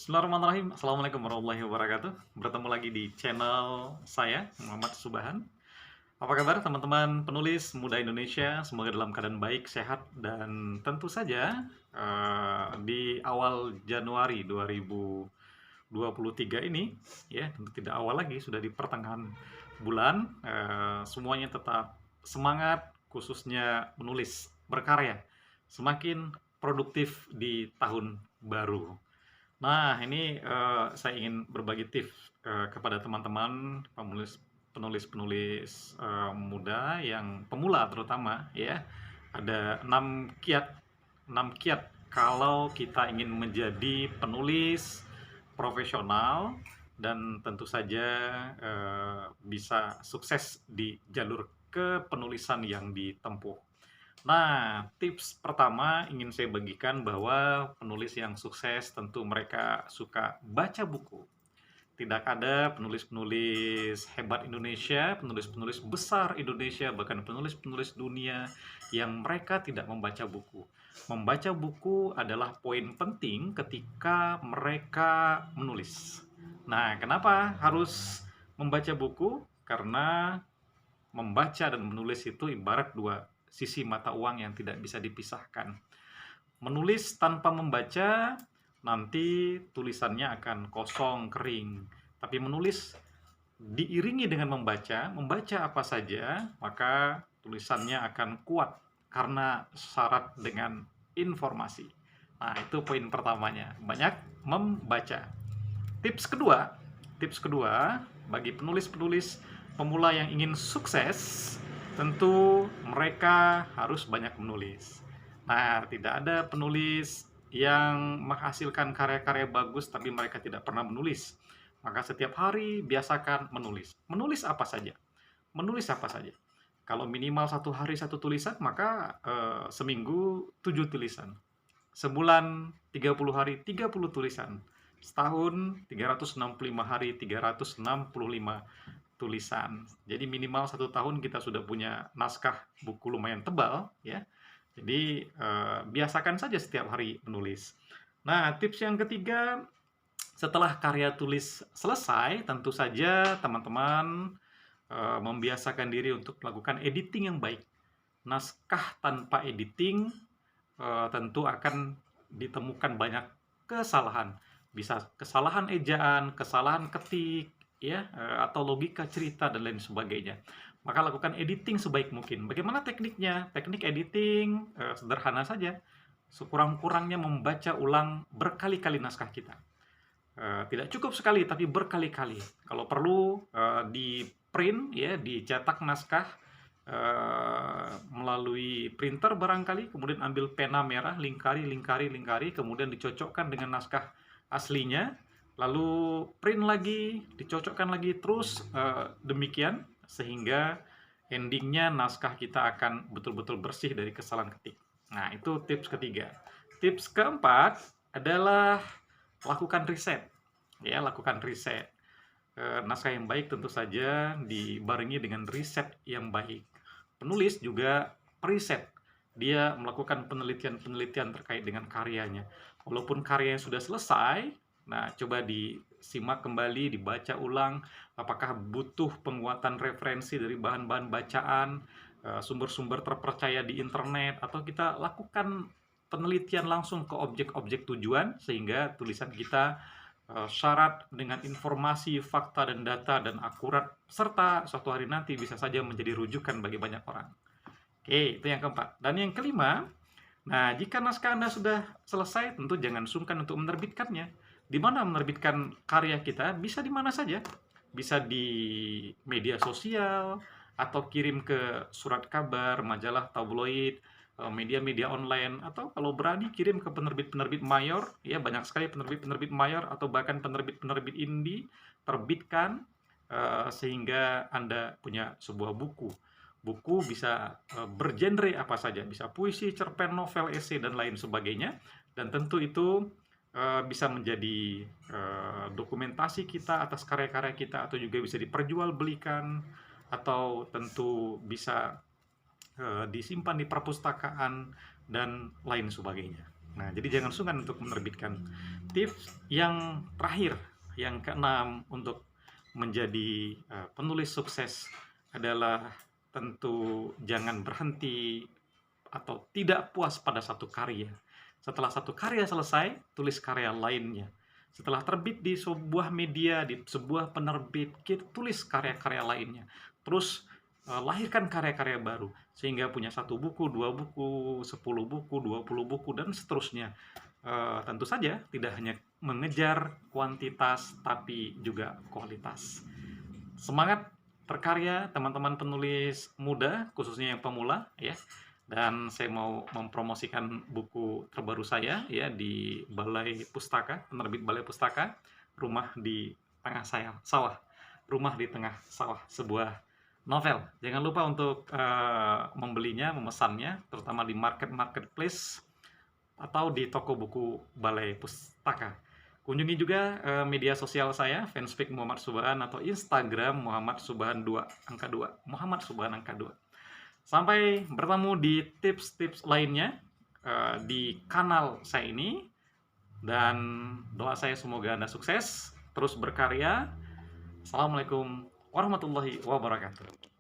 Bismillahirrahmanirrahim. Assalamualaikum warahmatullahi wabarakatuh. Bertemu lagi di channel saya, Muhammad Subahan. Apa kabar teman-teman penulis muda Indonesia? Semoga dalam keadaan baik, sehat, dan tentu saja di awal Januari 2023 ini, ya tentu tidak awal lagi, sudah di pertengahan bulan, semuanya tetap semangat, khususnya menulis, berkarya, semakin produktif di tahun baru. Nah, ini saya ingin berbagi tips kepada teman-teman penulis-penulis muda yang pemula terutama ya. Ada 6 kiat, 6 kiat kalau kita ingin menjadi penulis profesional dan tentu saja bisa sukses di jalur kepenulisan yang ditempuh. Nah, tips pertama ingin saya bagikan bahwa penulis yang sukses tentu mereka suka baca buku. Tidak ada penulis-penulis hebat Indonesia, penulis-penulis besar Indonesia, bahkan penulis-penulis dunia yang mereka tidak membaca buku. Membaca buku adalah poin penting ketika mereka menulis. Nah, kenapa harus membaca buku? Karena membaca dan menulis itu ibarat dua sisi mata uang yang tidak bisa dipisahkan. Menulis tanpa membaca, nanti tulisannya akan kosong, kering. Tapi menulis diiringi dengan membaca apa saja, maka tulisannya akan kuat karena syarat dengan informasi. Nah, itu poin pertamanya, banyak membaca. Tips kedua bagi penulis-penulis pemula yang ingin sukses, tentu mereka harus banyak menulis. Nah, tidak ada penulis yang menghasilkan karya-karya bagus tapi mereka tidak pernah menulis. Maka setiap hari biasakan menulis. Menulis apa saja? Menulis apa saja? Kalau minimal 1 hari 1 tulisan, maka seminggu 7 tulisan. Sebulan 30 hari 30 tulisan. Setahun 365 hari 365 tulisan. Jadi minimal 1 tahun kita sudah punya naskah buku lumayan tebal ya. Jadi biasakan saja setiap hari menulis. Nah, tips yang ketiga, setelah karya tulis selesai, tentu saja teman-teman membiasakan diri untuk melakukan editing yang baik. Naskah tanpa editing tentu akan ditemukan banyak kesalahan. Bisa kesalahan ejaan, kesalahan ketik, ya, atau logika cerita dan lain sebagainya. Maka lakukan editing sebaik mungkin. Bagaimana tekniknya? Teknik editing sederhana saja. Sekurang-kurangnya membaca ulang berkali-kali naskah kita. Tidak cukup sekali, tapi berkali-kali. Kalau perlu di print, ya, dicetak naskah melalui printer barangkali, kemudian ambil pena merah, lingkari, kemudian dicocokkan dengan naskah aslinya, lalu print lagi, dicocokkan lagi, terus demikian, sehingga endingnya naskah kita akan betul-betul bersih dari kesalahan ketik. Nah, itu tips ketiga. Tips keempat adalah lakukan riset. Ya, lakukan riset. Naskah yang baik tentu saja dibarengi dengan riset yang baik. Penulis juga periset. Dia melakukan penelitian-penelitian terkait dengan karyanya. Walaupun karyanya sudah selesai, nah coba disimak kembali, dibaca ulang, apakah butuh penguatan referensi dari bahan-bahan bacaan, sumber-sumber terpercaya di internet, atau kita lakukan penelitian langsung ke objek-objek tujuan, sehingga tulisan kita syarat dengan informasi, fakta, dan data, dan akurat, serta suatu hari nanti bisa saja menjadi rujukan bagi banyak orang. Oke, itu yang keempat. Dan yang kelima, nah jika naskah Anda sudah selesai, tentu jangan sungkan untuk menerbitkannya. Di mana menerbitkan karya kita? Bisa di mana saja. Bisa di media sosial, atau kirim ke surat kabar, majalah, tabloid, media-media online, atau kalau berani kirim ke penerbit-penerbit mayor, ya banyak sekali penerbit-penerbit mayor atau bahkan penerbit-penerbit indie, terbitkan sehingga Anda punya sebuah buku. Buku bisa bergenre apa saja, bisa puisi, cerpen, novel, esai, dan lain sebagainya, dan tentu itu bisa menjadi dokumentasi kita atas karya-karya kita, atau juga bisa diperjualbelikan, atau tentu bisa disimpan di perpustakaan dan lain sebagainya. Nah, jadi jangan sungkan untuk menerbitkan. Tips yang terakhir, yang keenam untuk menjadi penulis sukses adalah tentu jangan berhenti atau tidak puas pada satu karya. Setelah satu karya selesai, tulis karya lainnya. Setelah terbit di sebuah media, di sebuah penerbit, kita tulis karya-karya lainnya. Terus lahirkan karya-karya baru, sehingga punya satu buku, dua buku, 10 buku, 20 buku, dan seterusnya. Tentu saja tidak hanya mengejar kuantitas, tapi juga kualitas. Semangat berkarya teman-teman penulis muda, khususnya yang pemula ya. Dan saya mau mempromosikan buku terbaru saya ya di Balai Pustaka, penerbit Balai Pustaka, Rumah di Tengah Sawah. Rumah di Tengah Sawah, sebuah novel. Jangan lupa untuk membelinya, memesannya, terutama di marketplace atau di toko buku Balai Pustaka. Kunjungi juga media sosial saya, Fanspeak Muhammad Subhan, atau Instagram Muhammad Subhan 2 angka 2, Muhammad Subhan angka 2. Sampai bertemu di tips-tips lainnya di kanal saya ini, dan doa saya semoga Anda sukses, terus berkarya. Assalamualaikum warahmatullahi wabarakatuh.